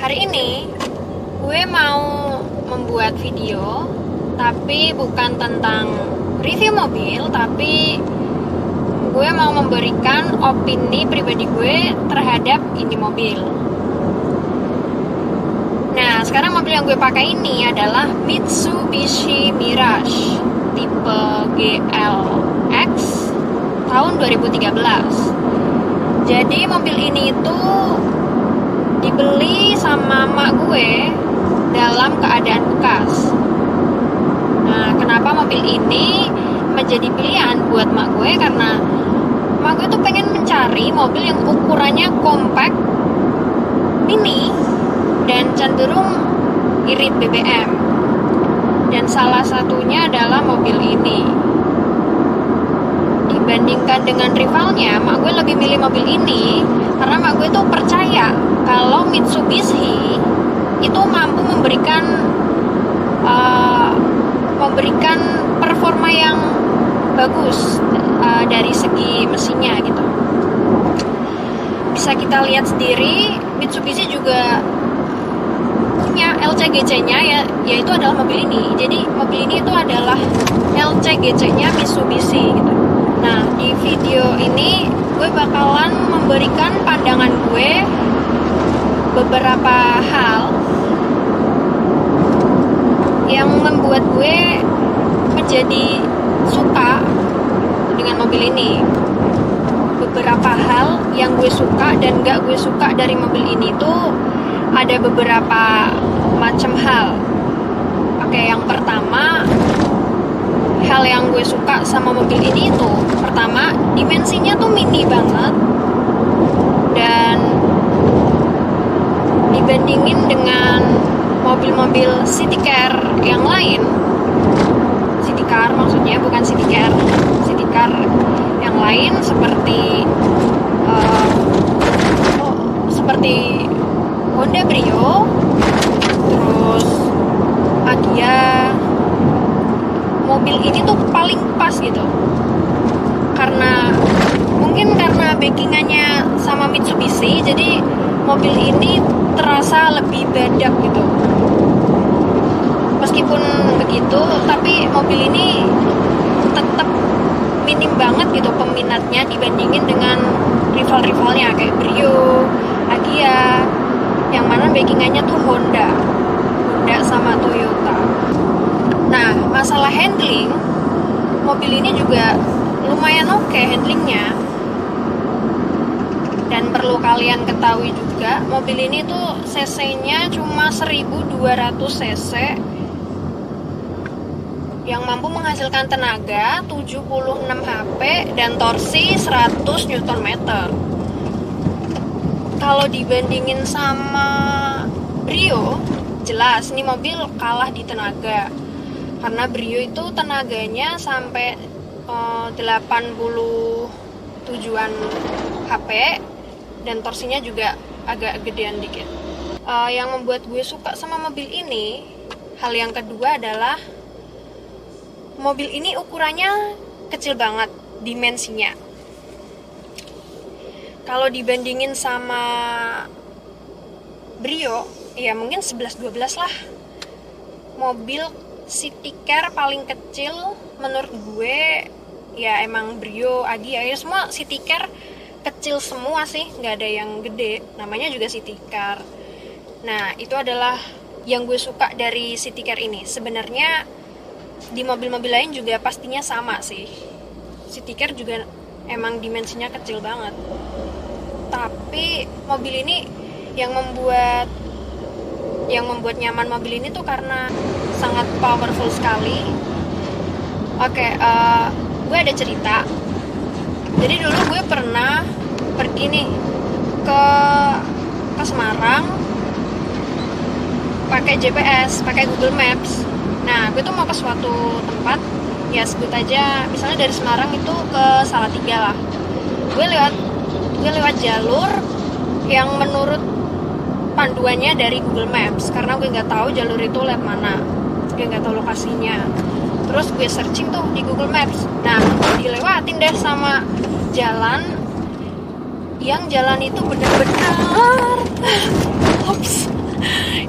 Hari ini gue mau membuat video, tapi bukan tentang review mobil, tapi gue mau memberikan opini pribadi gue terhadap ini mobil. Nah, sekarang mobil yang gue pakai ini adalah Mitsubishi Mirage tipe GLX tahun 2013. Jadi mobil ini itu dibeli sama mak gue dalam keadaan bekas. Nah, kenapa mobil ini menjadi pilihan buat mak gue? Karena mak gue tuh pengen mencari mobil yang ukurannya compact, mini, dan cenderung irit BBM. Dan salah satunya adalah mobil ini. Dibandingkan dengan rivalnya, mak gue lebih milih mobil ini karena mak gue tuh percaya kalau Mitsubishi itu mampu memberikan performa yang bagus dari segi mesinnya gitu. Bisa kita lihat sendiri, Mitsubishi juga punya LCGC-nya, yaitu adalah mobil ini. Jadi mobil ini itu adalah LCGC-nya Mitsubishi gitu. Nah, di video ini gue bakalan memberikan pandangan gue beberapa hal yang membuat gue menjadi suka dengan mobil ini. Beberapa hal yang gue suka dan gak gue suka dari mobil ini tuh ada beberapa macam hal. Oke, yang pertama, hal yang gue suka sama mobil ini itu pertama, dimensinya tuh mini banget, dan dibandingin dengan mobil-mobil city car yang lain, city car maksudnya, bukan city car yang lain seperti Honda Brio, terus Agya. Mobil ini tuh paling pas gitu, mungkin karena backingannya sama Mitsubishi, jadi mobil ini terasa lebih badak gitu. Meskipun begitu, tapi mobil ini tetap minim banget gitu peminatnya dibandingin dengan rival-rivalnya kayak Brio, Agya, yang mana backingannya tuh Honda sama Toyota. Nah, masalah handling, mobil ini juga lumayan oke handlingnya. Dan perlu kalian ketahui juga, mobil ini tuh cc-nya cuma 1200 cc yang mampu menghasilkan tenaga 76 HP dan torsi 100 Nm. Kalau dibandingin sama Brio, jelas ini mobil kalah di tenaga. Karena Brio itu tenaganya sampai 87-an HP dan torsinya juga agak gedean dikit. Yang membuat gue suka sama mobil ini, hal yang kedua adalah mobil ini ukurannya kecil banget dimensinya. Kalau dibandingin sama Brio, ya mungkin 11-12 lah. Mobil city car paling kecil menurut gue ya emang Brio, Agya, ya semua city car kecil semua sih, nggak ada yang gede, namanya juga city car. Nah, itu adalah yang gue suka dari city car ini. Sebenarnya di mobil-mobil lain juga pastinya sama sih, city car juga emang dimensinya kecil banget. Tapi mobil ini yang membuat nyaman mobil ini tuh karena sangat powerful sekali. Oke, gue ada cerita. Jadi dulu gue pernah pergi nih ke Semarang pakai GPS, pakai Google Maps. Nah, gue tuh mau ke suatu tempat, ya sebut aja misalnya dari Semarang itu ke Salatiga lah. Gue lewat jalur yang menurut panduannya dari Google Maps, karena gue nggak tahu jalur itu lewat mana, gue nggak tahu lokasinya. Terus gue searching tuh di Google Maps. Nah, dilewatin deh sama jalan yang jalan itu benar-benar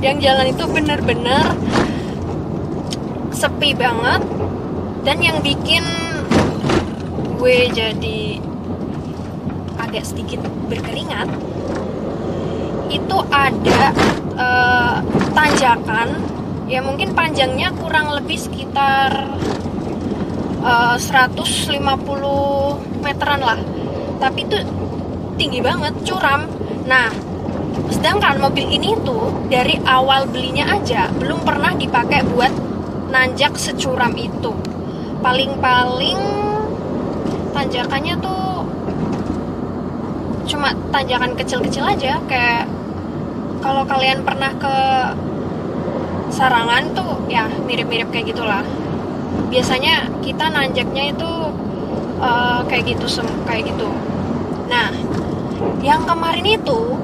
yang jalan itu bener-bener sepi banget. Dan yang bikin gue jadi agak sedikit berkeringat itu ada tanjakan ya, mungkin panjangnya kurang lebih sekitar 150 meteran lah, tapi itu tinggi banget, curam. Nah, sedangkan mobil ini tuh dari awal belinya aja belum pernah dipakai buat nanjak securam itu. Paling-paling tanjakannya tuh cuma tanjakan kecil-kecil aja, kayak kalau kalian pernah ke Sarangan tuh ya mirip-mirip kayak gitulah. Biasanya kita nanjaknya itu kayak gitu. Nah, yang kemarin itu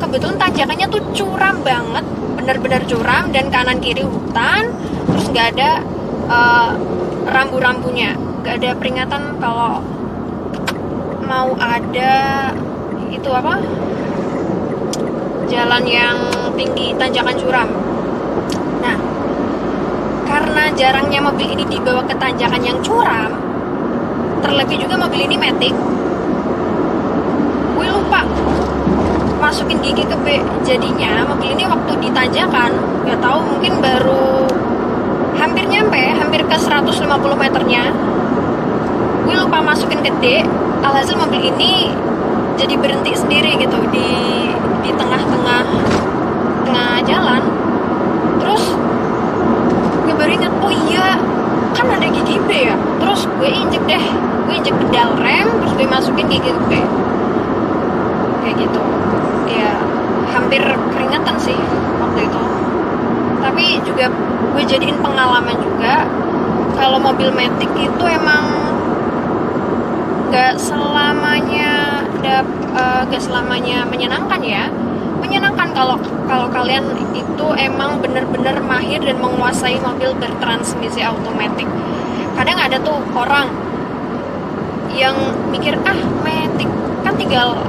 kebetulan tanjakannya tuh curam banget, benar-benar curam, dan kanan kiri hutan, terus nggak ada rambu-rambunya, nggak ada peringatan kalau mau ada itu apa, jalan yang tinggi tanjakan curam. Nah, karena jarangnya mobil ini dibawa ke tanjakan yang curam, terlebih juga mobil ini matic, gue lupa masukin gigi ke B. Jadinya mobil ini waktu di tanjakan, gak tahu mungkin baru hampir ke 150 meternya, gue lupa masukin ke D. Alhasil mobil ini jadi berhenti sendiri gitu di tengah-tengah jalan. Terus gue baru ingat, oh iya kan ada gigi B ya. Terus gue injek pedal rem, terus gue masukin gigi B kayak gitu ya. Hampir keringatan sih waktu itu, tapi juga gue jadiin pengalaman juga kalau mobil matic itu emang gak selamanya menyenangkan ya. Menyenangkan kalau kalian itu emang bener-bener mahir dan menguasai mobil bertransmisi automatic. Kadang ada tuh orang yang mikir matic kan tinggal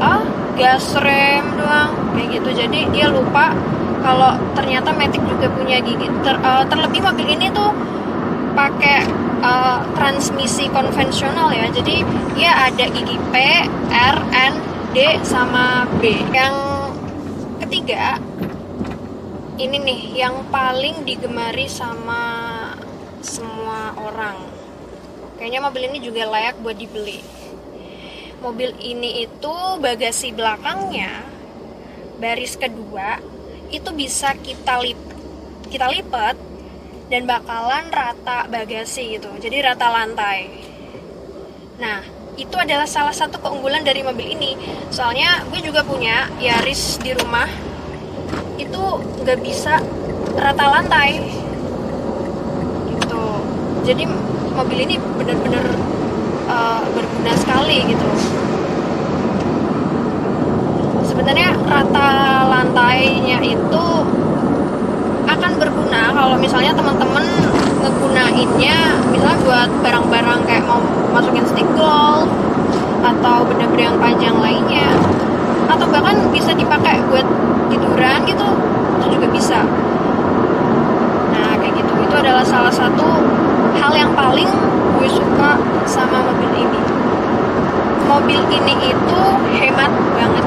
gas rem doang kayak gitu, jadi dia lupa kalau ternyata matic juga punya gigi. Terlebih mobil ini tuh pakai transmisi konvensional ya, jadi dia ada gigi P, R, N, D, sama B. Yang ketiga ini nih yang paling digemari sama semua orang, kayaknya mobil ini juga layak buat dibeli. Mobil ini itu bagasi belakangnya baris kedua itu bisa kita lipat dan bakalan rata bagasi gitu, jadi rata lantai. Nah, itu adalah salah satu keunggulan dari mobil ini. Soalnya gue juga punya Yaris di rumah, itu nggak bisa rata lantai gitu. Jadi mobil ini benar-benar berguna sekali gitu. Sebenarnya rata lantainya itu akan berguna kalau misalnya teman-teman ngegunainnya misalnya buat barang-barang kayak mau masukin stick golf atau benda-benda yang panjang lainnya, atau bahkan bisa dipakai buat tiduran gitu, itu juga bisa. Nah kayak gitu, itu adalah salah satu hal yang paling gue suka sama mobil ini. Mobil ini itu hemat banget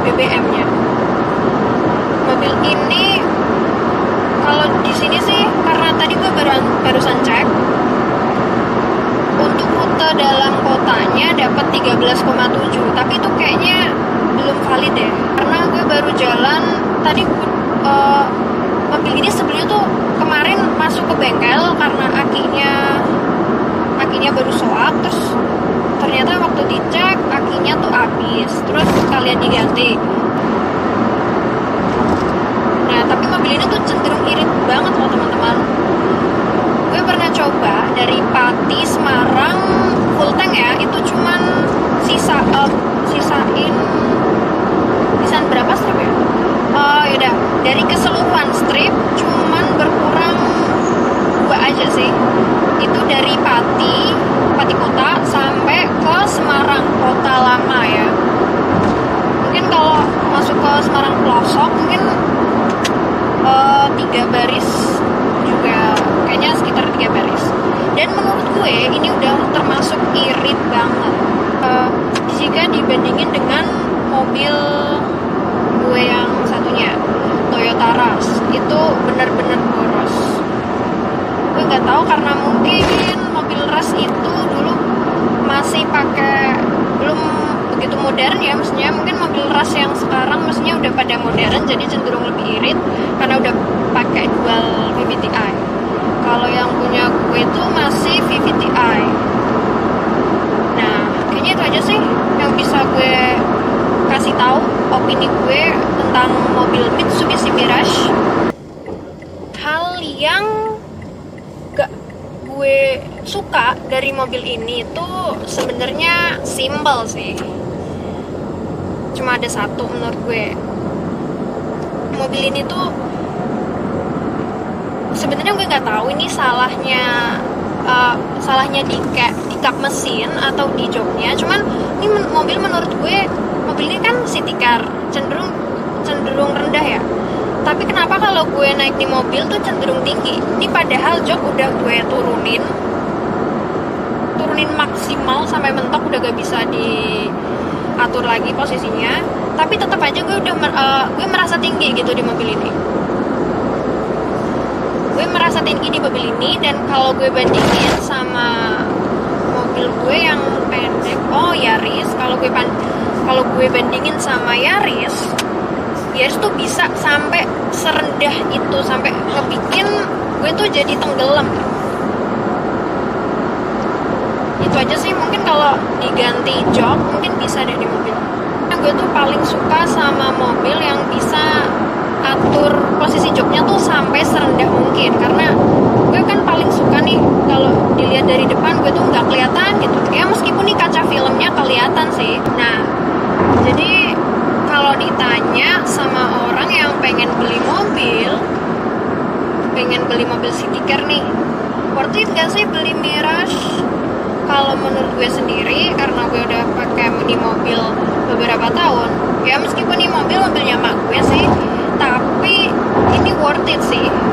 BBM-nya. Mobil ini kalau di sini sih, karena tadi gue barusan cek, untuk rute dalam kotanya dapat 13,7, tapi itu kayaknya belum valid deh, karena gue baru jalan tadi. Mobil ini sebelumnya tuh kemarin masuk ke bengkel karena akinya baru soak, terus ternyata waktu dicek akinya tuh habis, terus sekalian diganti. Nah, tapi mobil ini tuh cenderung irit banget loh teman-teman. Gue pernah coba dari Pati Semarang full tank ya, itu cuman sisain berapa strip ya? Yaudah, dari keseluruhan strip cuman berkurang 2 aja sih. Itu dari Pati Kota sampai ke Semarang Kota Lama ya. Mungkin kalau masuk ke Semarang pelosok mungkin 3 baris juga, kayaknya sekitar 3 baris. Dan menurut gue ini udah termasuk irit banget jika dibandingin dengan mobil gue yang satunya, Toyota Rush. Itu bener-bener boros. Gue nggak tahu karena mungkin mobil Rush itu dulu masih pakai, belum begitu modern ya, maksudnya mungkin mobil Rush yang sekarang maksudnya udah pada modern, jadi cenderung lebih irit karena udah pakai dual VVTi. Kalau yang punya gue itu masih VVTi. Nah, kayaknya itu aja sih yang bisa gue kasih tahu opini gue tentang mobil Mitsubishi Mirage. Hal yang gak gue suka dari mobil ini tuh sebenarnya simple sih. Cuma ada satu menurut gue. Mobil ini tuh sebenarnya gue nggak tahu ini salahnya di kap mesin atau di joknya. Cuman ini mobil menurut gue, mobil ini kan city car, cenderung rendah ya. Tapi kenapa kalau gue naik di mobil tuh cenderung tinggi? Ini padahal jok udah gue turunin maksimal sampai mentok, udah gak bisa diatur lagi posisinya. Tapi tetap aja gue merasa tinggi gitu di mobil ini. Gue merasa tinggi di mobil ini, dan kalau gue bandingin sama mobil gue yang pendek, Yaris, kalau gue bandingin sama Yaris tuh bisa sampai serendah itu, sampai ngebikin gue tuh jadi tenggelam. Itu aja sih, mungkin kalau diganti jok mungkin bisa deh di mobil. Nah, gue tuh paling suka sama mobil yang bisa atur posisi joknya tuh sampai serendah mungkin, karena gue kan paling suka nih kalau dilihat dari depan gue tuh nggak kelihatan gitu ya, meskipun nih kaca filmnya kelihatan sih. Nah, jadi kalau ditanya sama orang yang pengen beli mobil city car nih, worth it gak sih beli Mirage? Kalau menurut gue sendiri, karena gue udah pakai ini mobil beberapa tahun ya, meskipun ini mobilnya mak gue sih, tapi ini worth it sih.